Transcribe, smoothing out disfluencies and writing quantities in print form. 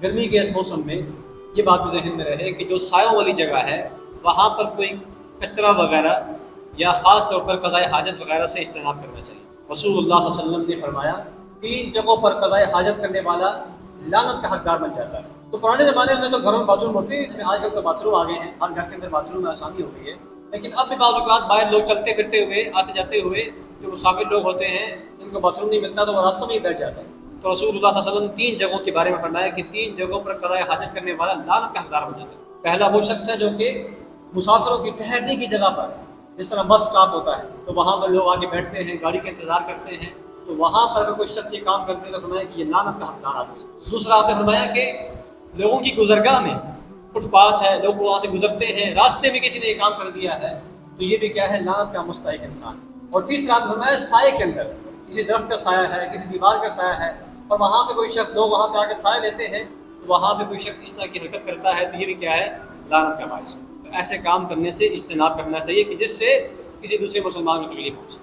گرمی کے اس موسم میں یہ بات بھی ذہن میں رہے کہ جو سایوں والی جگہ ہے وہاں پر کوئی کچرا وغیرہ یا خاص طور پر قضاء حاجت وغیرہ سے اجتناب کرنا چاہیے۔ رسول اللہ صلی اللہ علیہ وسلم نے فرمایا 3 جگہوں پر قضاء حاجت کرنے والا لعنت کا حقدار بن جاتا ہے۔ تو پرانے زمانے میں تو گھروں میں باتھ روم ہوتے ہی تھے، آج کل تو باتھ روم آ گئے ہیں، ہر گھر کے اندر باتھ روم میں آسانی ہو گئی ہے، لیکن اب بھی بعض اوقات باہر لوگ چلتے پھرتے ہوئے آتے جاتے ہوئے جو مسافر لوگ ہوتے ہیں ان کو باتھ روم نہیں ملتا تو وہ راستوں میں ہی بیٹھ جاتا ہے۔ تو رسول اللہ صلی اللہ علیہ وسلم 3 جگہوں کے بارے میں فرمایا کہ 3 جگہوں پر قضاء حاجت کرنے والا لعنت کا حقدار بن جاتا ہے۔ پہلا وہ شخص ہے جو کہ مسافروں کی ٹھہرنے کی جگہ پر، جس طرح بس اسٹاپ ہوتا ہے تو وہاں پر لوگ آگے بیٹھتے ہیں، گاڑی کا انتظار کرتے ہیں، تو وہاں پر اگر کوئی شخص یہ کام کرتے ہیں تو فرمایا کہ یہ لعنت کا حقدار آدمی ہے۔ دوسرا آپ نے فرمایا کہ لوگوں کی گزرگاہ میں فٹ پاتھ ہے، لوگ وہاں سے گزرتے ہیں، راستے میں کسی نے یہ کام کر دیا ہے تو یہ بھی کیا ہے، لعنت کا مستحق انسان۔ اور تیسرا آپ نے فرمایا سائے کے اندر، کسی درخت کا سایہ ہے، کسی دیوار کا سایہ ہے اور وہاں پہ کوئی شخص، لوگ وہاں پہ آ کے سایہ لیتے ہیں تو وہاں پہ کوئی شخص اس طرح کی حرکت کرتا ہے تو یہ بھی کیا ہے، لعنت کا باعث ہے۔ تو ایسے کام کرنے سے اجتناب کرنا چاہیے کہ جس سے کسی دوسرے مسلمان کو تکلیف پہنچے۔